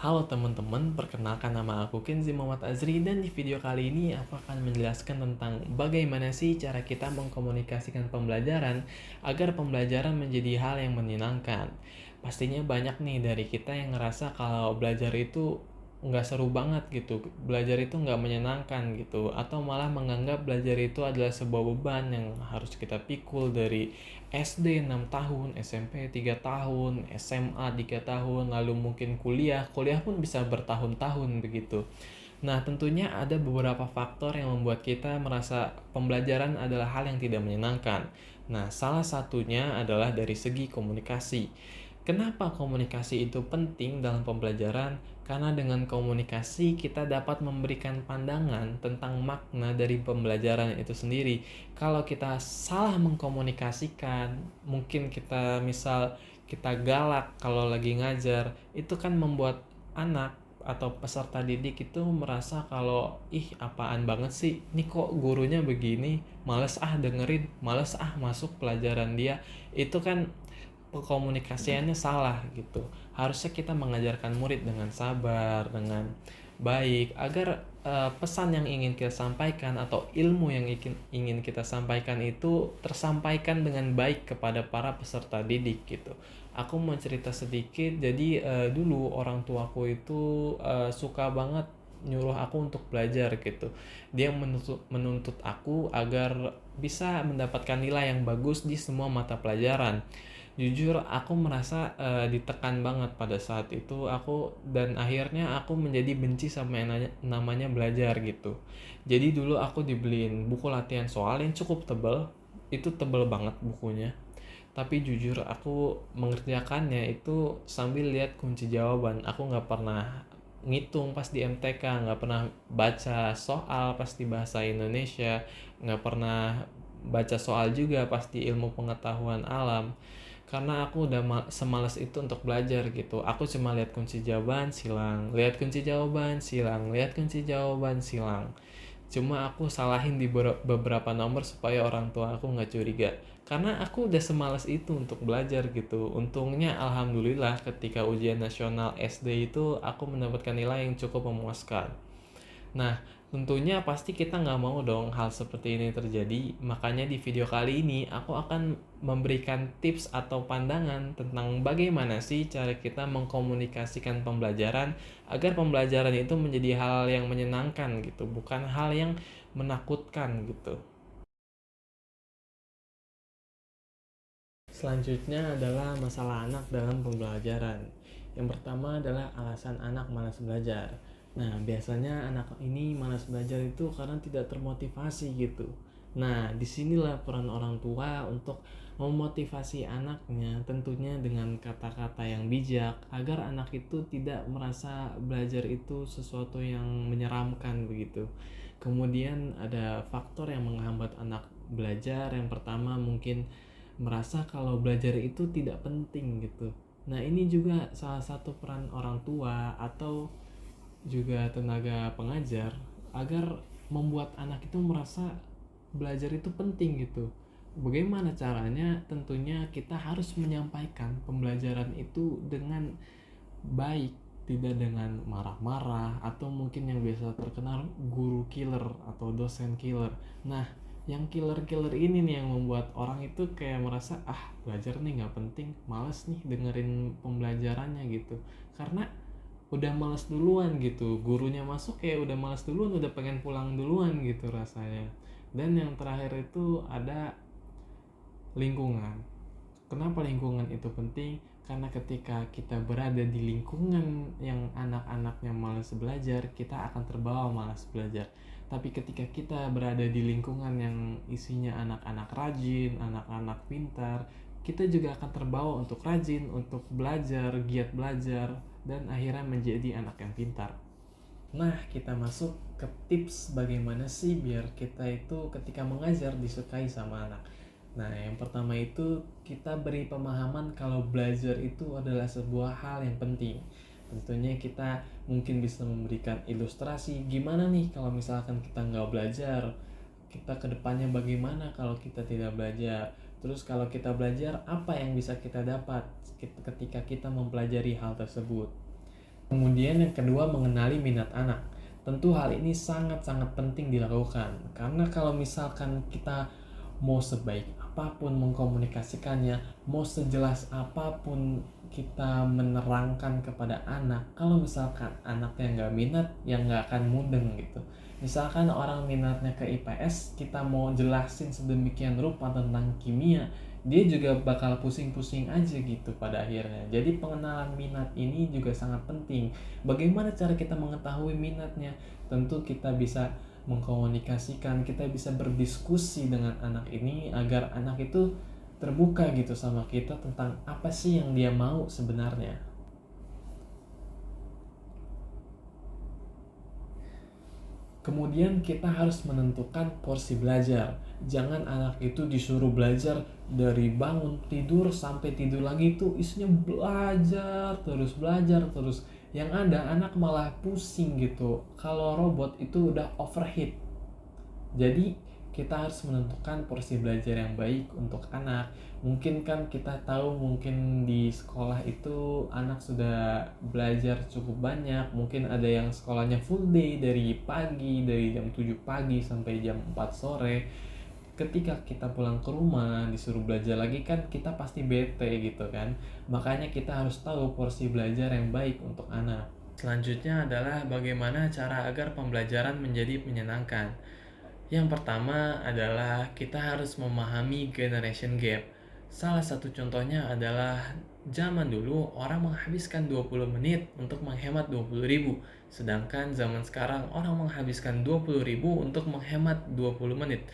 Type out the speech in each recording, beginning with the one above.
Halo teman-teman, perkenalkan nama aku Kenzi Muhammad Azri dan di video kali ini aku akan menjelaskan tentang bagaimana sih cara kita mengkomunikasikan pembelajaran agar pembelajaran menjadi hal yang menyenangkan. Pastinya banyak nih dari kita yang ngerasa kalau belajar itu nggak seru banget gitu, belajar itu nggak menyenangkan gitu, atau malah menganggap belajar itu adalah sebuah beban yang harus kita pikul dari SD 6 tahun, SMP 3 tahun, SMA 3 tahun, lalu mungkin kuliah pun bisa bertahun-tahun begitu. Nah, tentunya ada beberapa faktor yang membuat kita merasa pembelajaran adalah hal yang tidak menyenangkan. Nah, salah satunya adalah dari segi komunikasi. Kenapa komunikasi itu penting dalam pembelajaran? Karena dengan komunikasi kita dapat memberikan pandangan tentang makna dari pembelajaran itu sendiri. Kalau kita salah mengkomunikasikan, mungkin kita galak kalau lagi ngajar, itu kan membuat anak atau peserta didik itu merasa kalau apaan banget sih, ini kok gurunya begini, males dengerin, males masuk pelajaran dia. Itu kan komunikasiannya salah gitu. Harusnya kita mengajarkan murid dengan sabar, dengan baik, agar pesan yang ingin kita sampaikan atau ilmu yang ingin kita sampaikan itu tersampaikan dengan baik kepada para peserta didik gitu. Aku mau cerita sedikit. Jadi dulu orang tuaku itu suka banget nyuruh aku untuk belajar gitu. Dia menuntut aku agar bisa mendapatkan nilai yang bagus di semua mata pelajaran. Jujur aku merasa ditekan banget pada saat itu aku, dan akhirnya aku menjadi benci sama yang namanya belajar gitu. Jadi dulu aku dibeliin buku latihan soal yang cukup tebal, itu tebal banget bukunya. Tapi jujur aku mengerjakannya itu sambil lihat kunci jawaban. Aku nggak pernah ngitung pas di MTK, nggak pernah baca soal pas di bahasa Indonesia, nggak pernah baca soal juga pas di ilmu pengetahuan alam. Karena aku udah semalas itu untuk belajar gitu. Aku cuma lihat kunci jawaban, silang. Lihat kunci jawaban, silang. Lihat kunci jawaban, silang. Cuma aku salahin di beberapa nomor supaya orang tua aku nggak curiga. Karena aku udah semalas itu untuk belajar gitu. Untungnya alhamdulillah ketika ujian nasional SD itu aku mendapatkan nilai yang cukup memuaskan. Nah, tentunya pasti kita nggak mau dong hal seperti ini terjadi. Makanya di video kali ini aku akan memberikan tips atau pandangan tentang bagaimana sih cara kita mengkomunikasikan pembelajaran agar pembelajaran itu menjadi hal yang menyenangkan gitu, bukan hal yang menakutkan gitu. Selanjutnya adalah masalah anak dalam pembelajaran. Yang pertama adalah alasan anak malas belajar. Nah, biasanya anak ini malas belajar itu karena tidak termotivasi gitu. Nah, disinilah peran orang tua untuk memotivasi anaknya, tentunya dengan kata-kata yang bijak, agar anak itu tidak merasa belajar itu sesuatu yang menyeramkan begitu. Kemudian ada faktor yang menghambat anak belajar. Yang pertama mungkin merasa kalau belajar itu tidak penting gitu. Nah, ini juga salah satu peran orang tua atau juga tenaga pengajar agar membuat anak itu merasa belajar itu penting gitu. Bagaimana caranya? Tentunya kita harus menyampaikan pembelajaran itu dengan baik, tidak dengan marah-marah atau mungkin yang biasa terkenal guru killer atau dosen killer. Nah, yang killer-killer ini nih yang membuat orang itu kayak merasa belajar nih nggak penting, males nih dengerin pembelajarannya gitu. Karena udah males duluan gitu, gurunya masuk kayak udah males duluan, udah pengen pulang duluan gitu rasanya. Dan yang terakhir itu ada lingkungan. Kenapa lingkungan itu penting? Karena ketika kita berada di lingkungan yang anak-anaknya malas belajar, kita akan terbawa malas belajar. Tapi ketika kita berada di lingkungan yang isinya anak-anak rajin, anak-anak pintar, kita juga akan terbawa untuk rajin, untuk belajar, giat belajar, dan akhirnya menjadi anak yang pintar. Nah, kita masuk ke tips bagaimana sih biar kita itu ketika mengajar disukai sama anak. Nah, yang pertama itu kita beri pemahaman kalau belajar itu adalah sebuah hal yang penting. Tentunya kita mungkin bisa memberikan ilustrasi gimana nih kalau misalkan kita nggak belajar, kita kedepannya bagaimana kalau kita tidak belajar. Terus kalau kita belajar, apa yang bisa kita dapat ketika kita mempelajari hal tersebut. Kemudian yang kedua, mengenali minat anak. Tentu hal ini sangat-sangat penting dilakukan, karena kalau misalkan kita mau sebaik apapun mengkomunikasikannya, mau sejelas apapun kita menerangkan kepada anak, kalau misalkan anaknya nggak minat, ya nggak akan mudeng gitu. Misalkan orang minatnya ke IPS, kita mau jelasin sedemikian rupa tentang kimia, dia juga bakal pusing-pusing aja gitu pada akhirnya. Jadi pengenalan minat ini juga sangat penting. Bagaimana cara kita mengetahui minatnya? Tentu kita bisa mengkomunikasikan, kita bisa berdiskusi dengan anak ini agar anak itu terbuka gitu sama kita tentang apa sih yang dia mau sebenarnya. Kemudian kita harus menentukan porsi belajar. Jangan anak itu disuruh belajar dari bangun tidur sampai tidur lagi itu isinya belajar terus. Yang ada anak malah pusing gitu. Kalau robot itu udah overheat. Jadi kita harus menentukan porsi belajar yang baik untuk anak. Mungkin kan kita tahu mungkin di sekolah itu anak sudah belajar cukup banyak. Mungkin ada yang sekolahnya full day dari pagi, dari jam 7 pagi sampai jam 4 sore. Ketika kita pulang ke rumah disuruh belajar lagi kan kita pasti bete gitu kan. Makanya kita harus tahu porsi belajar yang baik untuk anak. Selanjutnya adalah bagaimana cara agar pembelajaran menjadi menyenangkan. Yang pertama adalah kita harus memahami generation gap. Salah satu contohnya adalah zaman dulu orang menghabiskan 20 menit untuk menghemat 20.000. Sedangkan zaman sekarang orang menghabiskan 20.000 untuk menghemat 20 menit.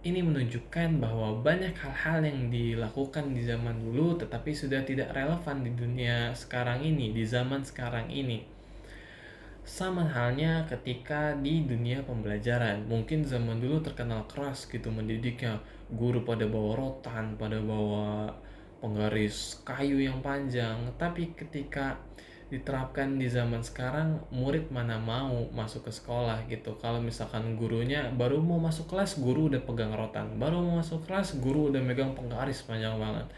Ini menunjukkan bahwa banyak hal-hal yang dilakukan di zaman dulu tetapi sudah tidak relevan di dunia sekarang ini, di zaman sekarang ini. Sama halnya ketika di dunia pembelajaran. Mungkin zaman dulu terkenal keras gitu mendidiknya. Guru pada bawa rotan, pada bawa penggaris kayu yang panjang. Tapi ketika diterapkan di zaman sekarang, murid mana mau masuk ke sekolah gitu. Kalau misalkan gurunya baru mau masuk kelas, guru udah pegang rotan. Baru mau masuk kelas, guru udah megang penggaris panjang banget.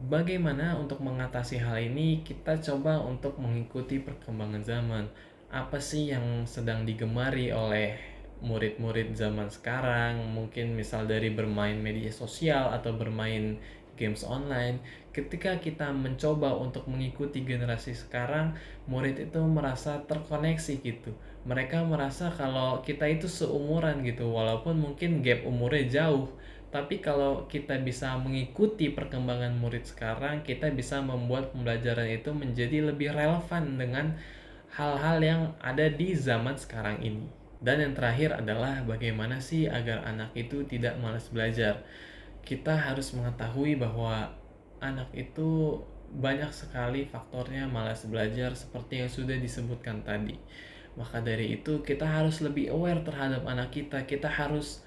Bagaimana untuk mengatasi hal ini? Kita coba untuk mengikuti perkembangan zaman. Apa sih yang sedang digemari oleh murid-murid zaman sekarang? Mungkin misal dari bermain media sosial atau bermain games online. Ketika kita mencoba untuk mengikuti generasi sekarang, murid itu merasa terkoneksi gitu. Mereka merasa kalau kita itu seumuran gitu, walaupun mungkin gap umurnya jauh. Tapi kalau kita bisa mengikuti perkembangan murid sekarang, kita bisa membuat pembelajaran itu menjadi lebih relevan dengan hal-hal yang ada di zaman sekarang ini. Dan yang terakhir adalah bagaimana sih agar anak itu tidak malas belajar. Kita harus mengetahui bahwa anak itu banyak sekali faktornya malas belajar seperti yang sudah disebutkan tadi. Maka dari itu kita harus lebih aware terhadap anak kita. Kita harus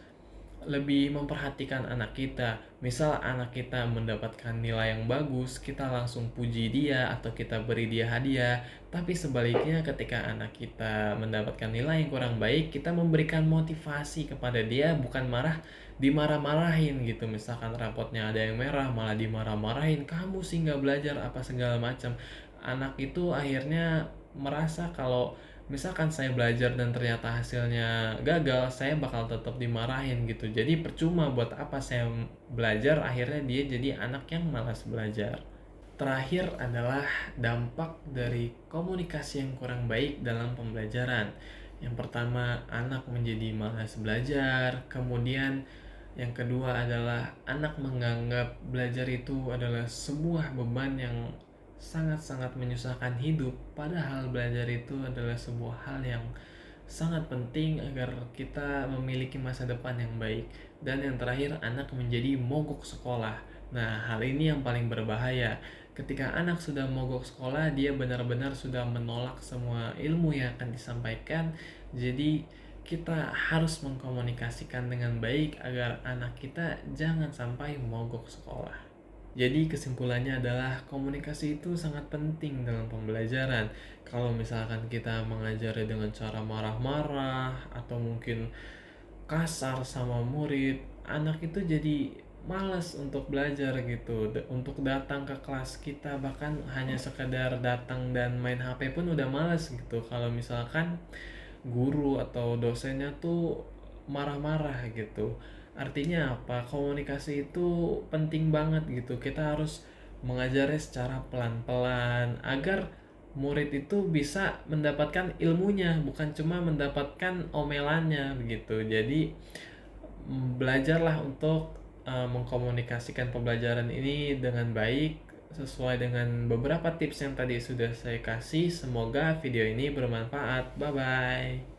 lebih memperhatikan anak kita. Misal anak kita mendapatkan nilai yang bagus, kita langsung puji dia atau kita beri dia hadiah. Tapi sebaliknya ketika anak kita mendapatkan nilai yang kurang baik, kita memberikan motivasi kepada dia, bukan dimarah-marahin gitu. Misalkan rapotnya ada yang merah, malah dimarah-marahin, kamu sih nggak belajar apa segala macam. Anak itu akhirnya merasa kalau misalkan saya belajar dan ternyata hasilnya gagal, saya bakal tetap dimarahin gitu. Jadi percuma buat apa saya belajar, akhirnya dia jadi anak yang malas belajar. Terakhir adalah dampak dari komunikasi yang kurang baik dalam pembelajaran. Yang pertama, anak menjadi malas belajar. Kemudian yang kedua adalah anak menganggap belajar itu adalah sebuah beban yang sangat-sangat menyusahkan hidup. Padahal belajar itu adalah sebuah hal yang sangat penting agar kita memiliki masa depan yang baik. Dan yang terakhir, anak menjadi mogok sekolah. Nah, hal ini yang paling berbahaya. Ketika anak sudah mogok sekolah, dia benar-benar sudah menolak semua ilmu yang akan disampaikan. Jadi, kita harus mengkomunikasikan dengan baik agar anak kita jangan sampai mogok sekolah. Jadi kesimpulannya adalah komunikasi itu sangat penting dalam pembelajaran. Kalau misalkan kita mengajari dengan cara marah-marah atau mungkin kasar sama murid, anak itu jadi males untuk belajar gitu, untuk datang ke kelas kita, bahkan hanya sekedar datang dan main HP pun udah males gitu kalau misalkan guru atau dosennya tuh marah-marah gitu. Artinya apa? Komunikasi itu penting banget gitu. Kita harus mengajarnya secara pelan-pelan agar murid itu bisa mendapatkan ilmunya, bukan cuma mendapatkan omelannya begitu. Jadi belajarlah untuk mengkomunikasikan pembelajaran ini dengan baik sesuai dengan beberapa tips yang tadi sudah saya kasih. Semoga video ini bermanfaat. Bye bye.